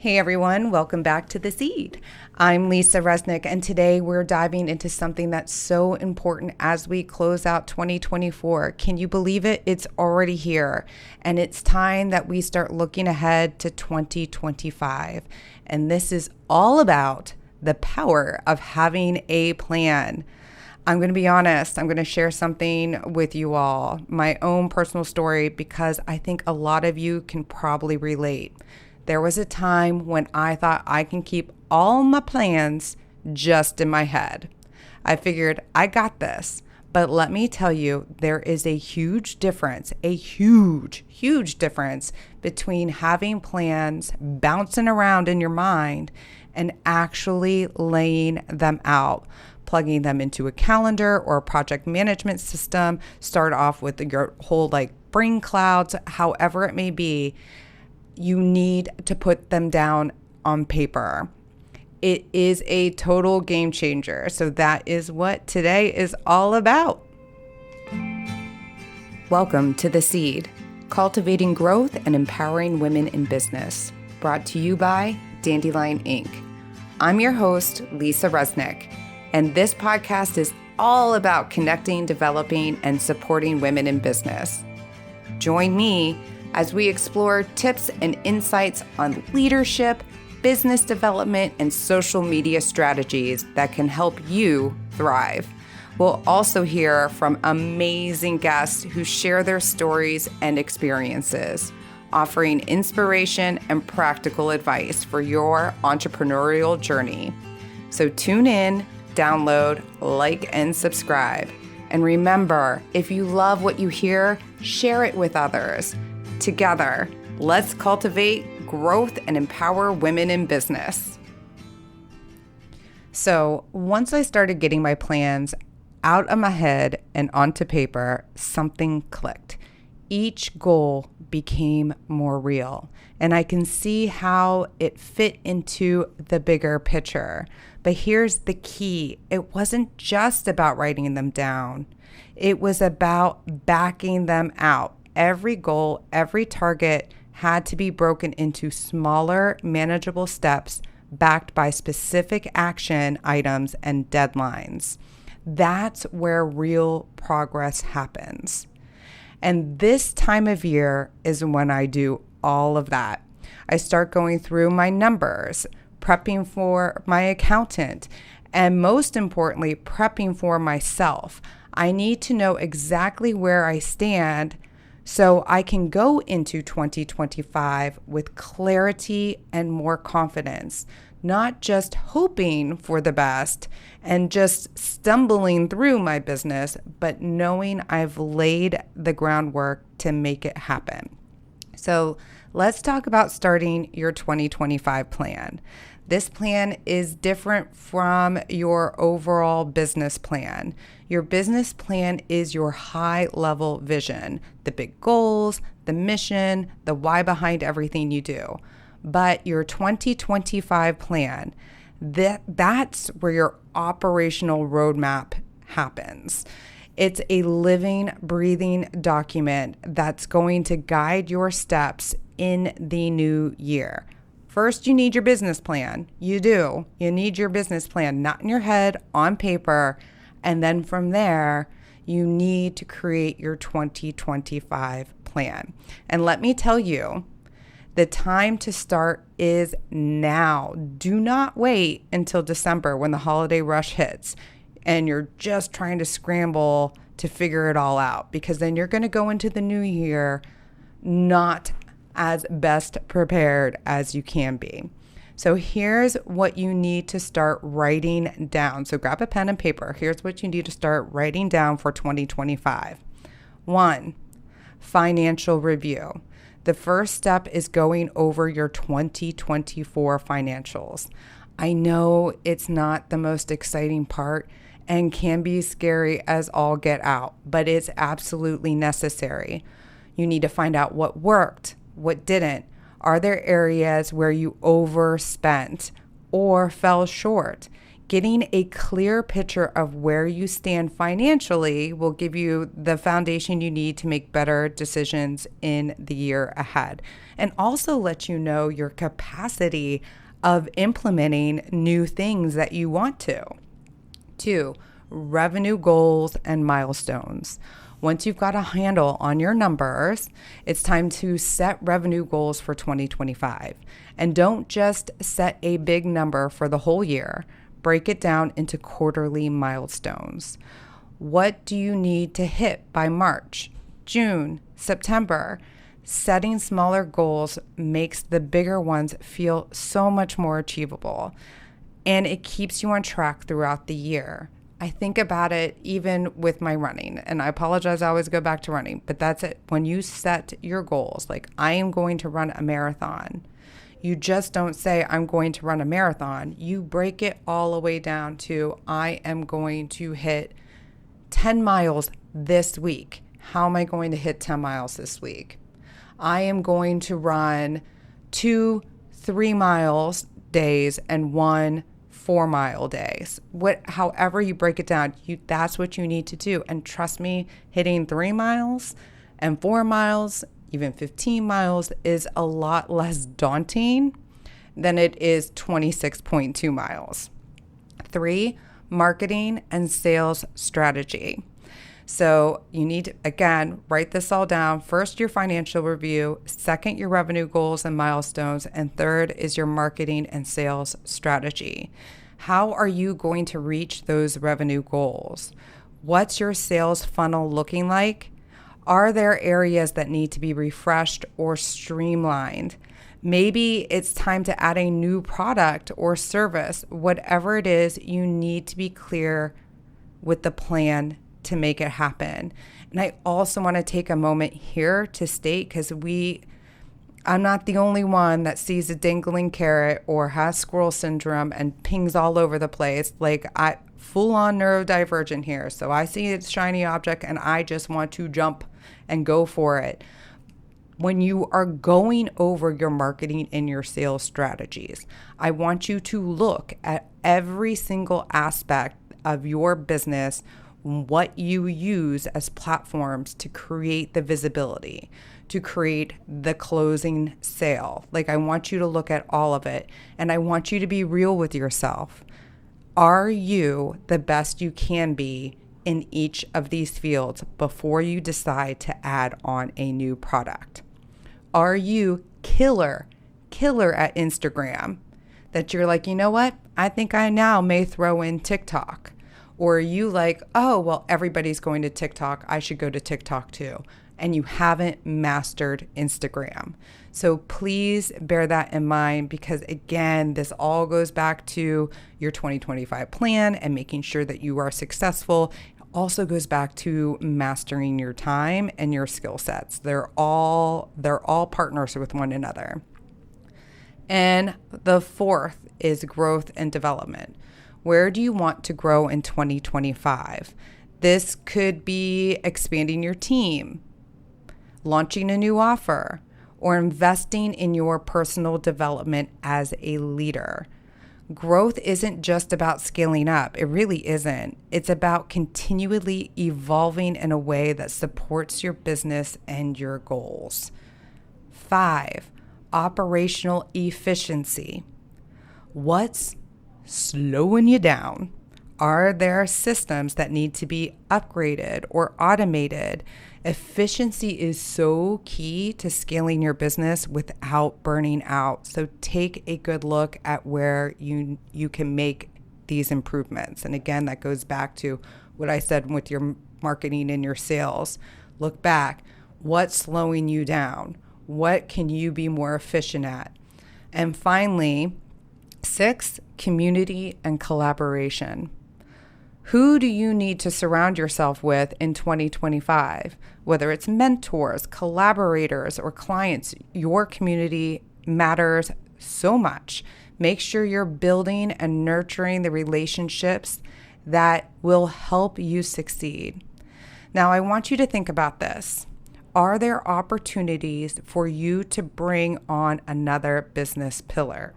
Hey everyone, welcome back to The Seed. I'm Lisa Resnick, and today we're diving into something that's so important as we close out 2024. Can you believe it? It's already here, and it's time that we start looking ahead to 2025. And this is all about the power of having a plan. I'm going to be honest, I'm going to share something with you all, my own personal story, because I think a lot of you can probably relate. There was a time when I thought I can keep all my plans just in my head. I figured I got this, but let me tell you, there is a huge difference, huge difference between having plans bouncing around in your mind and actually laying them out, plugging them into a calendar or a project management system, start off with your whole brain clouds, however it may be. You need to put them down on paper. It is a total game changer. So that is what today is all about. Welcome to The Seed, cultivating growth and empowering women in business, brought to you by Dandelion-Inc. I'm your host, Lisa Resnick, and this podcast is all about connecting, developing, and supporting women in business. Join me as we explore tips and insights on leadership, business development, and social media strategies that can help you thrive. We'll also hear from amazing guests who share their stories and experiences, offering inspiration and practical advice for your entrepreneurial journey. So tune in, download, like, and subscribe. And remember, if you love what you hear, share it with others. Together, let's cultivate growth and empower women in business. So once I started getting my plans out of my head and onto paper, something clicked. Each goal became more real, and I can see how it fit into the bigger picture. But here's the key. It wasn't just about writing them down. It was about backing them out. Every goal, every target had to be broken into smaller, manageable steps backed by specific action items and deadlines. That's where real progress happens. And this time of year is when I do all of that. I start going through my numbers, prepping for my accountant, and most importantly, prepping for myself. I need to know exactly where I stand so I can go into 2025 with clarity and more confidence, not just hoping for the best and just stumbling through my business, but knowing I've laid the groundwork to make it happen. So let's talk about starting your 2025 plan. This plan is different from your overall business plan. Your business plan is your high-level vision, the big goals, the mission, the why behind everything you do. But your 2025 plan, that's where your operational roadmap happens. It's a living, breathing document that's going to guide your steps in the new year. First, you need your business plan. You do. You need your business plan, not in your head, on paper. And then from there, you need to create your 2025 plan. And let me tell you, the time to start is now. Do not wait until December when the holiday rush hits and you're just trying to scramble to figure it all out, because then you're going to go into the new year not as best prepared as you can be. So here's what you need to start writing down. So grab a pen and paper. Here's what you need to start writing down for 2025. 1, financial review. The first step is going over your 2024 financials. I know it's not the most exciting part and can be scary as all get out, but it's absolutely necessary. You need to find out what worked, what didn't. Are there areas where you overspent or fell short? Getting a clear picture of where you stand financially will give you the foundation you need to make better decisions in the year ahead, and also let you know your capacity of implementing new things that you want to. 2, revenue goals and milestones. Once you've got a handle on your numbers, it's time to set revenue goals for 2025. And don't just set a big number for the whole year. Break it down into quarterly milestones. What do you need to hit by March, June, September? Setting smaller goals makes the bigger ones feel so much more achievable, and it keeps you on track throughout the year. I think about it even with my running, and I apologize, I always go back to running, but that's it. When you set your goals, like I am going to run a marathon, you just don't say, I'm going to run a marathon. You break it all the way down to, I am going to hit 10 miles this week. How am I going to hit 10 miles this week? I am going to run 2 3-mile days and 1 4-mile days. However you break it down, that's what you need to do. And trust me, hitting 3 miles and 4 miles, even 15 miles is a lot less daunting than it is 26.2 miles. 3, marketing and sales strategy. So you need to, again, write this all down. First, your financial review. Second, your revenue goals and milestones. And third is your marketing and sales strategy. How are you going to reach those revenue goals? What's your sales funnel looking like? Are there areas that need to be refreshed or streamlined? Maybe it's time to add a new product or service. Whatever it is, you need to be clear with the plan to make it happen. And I also want to take a moment here to state, because I'm not the only one that sees a dangling carrot or has squirrel syndrome and pings all over the place. Like, I full on neurodivergent here. So I see a shiny object and I just want to jump and go for it. When you are going over your marketing and your sales strategies, I want you to look at every single aspect of your business, what you use as platforms to create the visibility, to create the closing sale. Like, I want you to look at all of it, and I want you to be real with yourself. Are you the best you can be in each of these fields before you decide to add on a new product? Are you killer at Instagram that you're like, you know what? I think I now may throw in TikTok. Or are you like, oh, well, everybody's going to TikTok, I should go to TikTok too. And you haven't mastered Instagram. So please bear that in mind, because again, this all goes back to your 2025 plan and making sure that you are successful. It also goes back to mastering your time and your skill sets. They're all partners with one another. And the fourth is growth and development. Where do you want to grow in 2025? This could be expanding your team, launching a new offer, or investing in your personal development as a leader. Growth isn't just about scaling up. It really isn't. It's about continually evolving in a way that supports your business and your goals. 5, operational efficiency. What's slowing you down? Are there systems that need to be upgraded or automated? Efficiency is so key to scaling your business without burning out. So take a good look at where you can make these improvements. And again, that goes back to what I said with your marketing and your sales. Look back. What's slowing you down? What can you be more efficient at? And finally, 6, community and collaboration. Who do you need to surround yourself with in 2025? Whether it's mentors, collaborators, or clients, your community matters so much. Make sure you're building and nurturing the relationships that will help you succeed. Now, I want you to think about this. Are there opportunities for you to bring on another business pillar?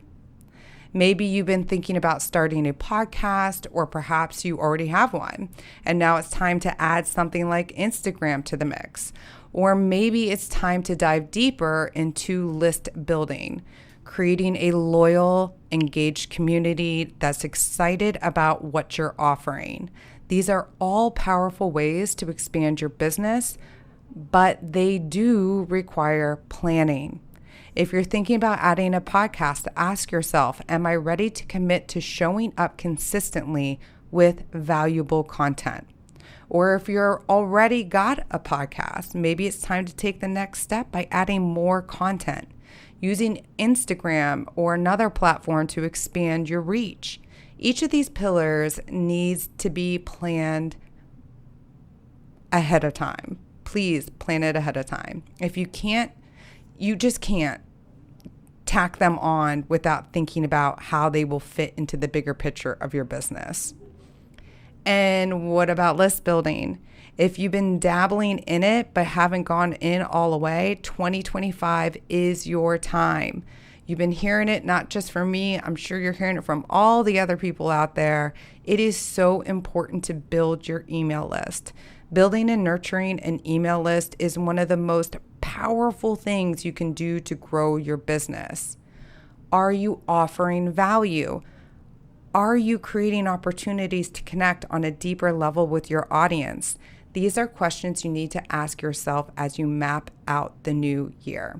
Maybe you've been thinking about starting a podcast, or perhaps you already have one, and now it's time to add something like Instagram to the mix. Or maybe it's time to dive deeper into list building, creating a loyal, engaged community that's excited about what you're offering. These are all powerful ways to expand your business, but they do require planning. If you're thinking about adding a podcast, ask yourself, am I ready to commit to showing up consistently with valuable content? Or if you're already got a podcast, maybe it's time to take the next step by adding more content, using Instagram or another platform to expand your reach. Each of these pillars needs to be planned ahead of time. Please plan it ahead of time. If you can't, you just can't tack them on without thinking about how they will fit into the bigger picture of your business. And what about list building? If you've been dabbling in it but haven't gone in all the way, 2025 is your time. You've been hearing it not just from me, I'm sure you're hearing it from all the other people out there. It is so important to build your email list. Building and nurturing an email list is one of the most powerful things you can do to grow your business. Are you offering value? Are you creating opportunities to connect on a deeper level with your audience? These are questions you need to ask yourself as you map out the new year.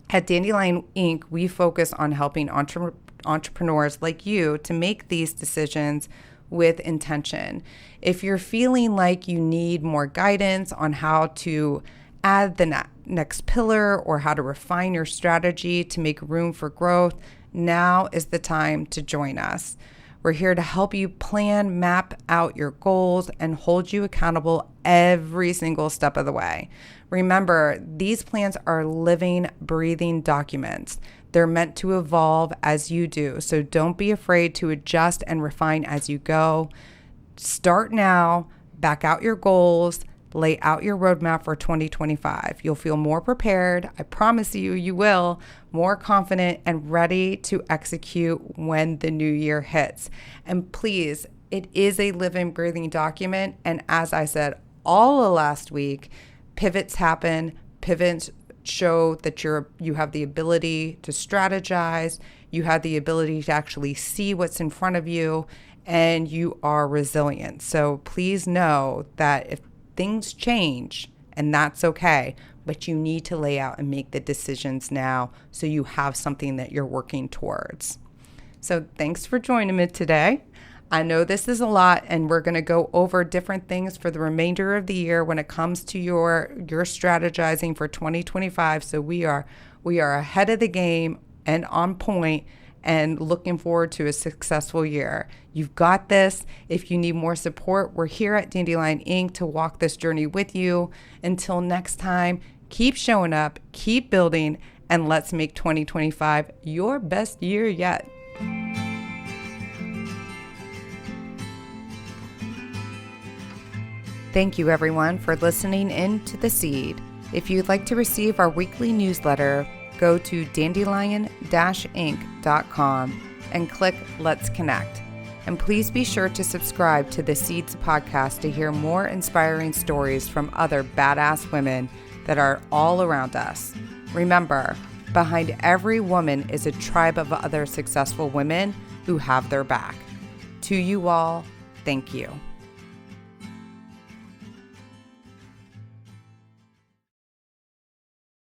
At Dandelion-Inc., we focus on helping entrepreneurs like you to make these decisions with intention. If you're feeling like you need more guidance on how to add the next pillar or how to refine your strategy to make room for growth, now is the time to join us. We're here to help you plan, map out your goals, and hold you accountable every single step of the way. Remember, these plans are living, breathing documents. They're meant to evolve as you do, so don't be afraid to adjust and refine as you go. Start now, back out your goals, lay out your roadmap for 2025. You'll feel more prepared. I promise you, you will, more confident and ready to execute when the new year hits. And please, it is a living, breathing document. And as I said all of last week, pivots happen. Pivots show that you have the ability to strategize. You have the ability to actually see what's in front of you, and you are resilient. So please know that if things change, and that's okay, but you need to lay out and make the decisions now so you have something that you're working towards. So thanks for joining me today. I know this is a lot, and we're going to go over different things for the remainder of the year when it comes to your strategizing for 2025. So we are ahead of the game and on point and looking forward to a successful year. You've got this. If you need more support, we're here at Dandelion-Inc. to walk this journey with you. Until next time, keep showing up, keep building, and let's make 2025 your best year yet. Thank you, everyone, for listening in to The Seed. If you'd like to receive our weekly newsletter, go to dandelion-inc.com and click Let's Connect. And please be sure to subscribe to the Seeds podcast to hear more inspiring stories from other badass women that are all around us. Remember, behind every woman is a tribe of other successful women who have their back. To you all, thank you.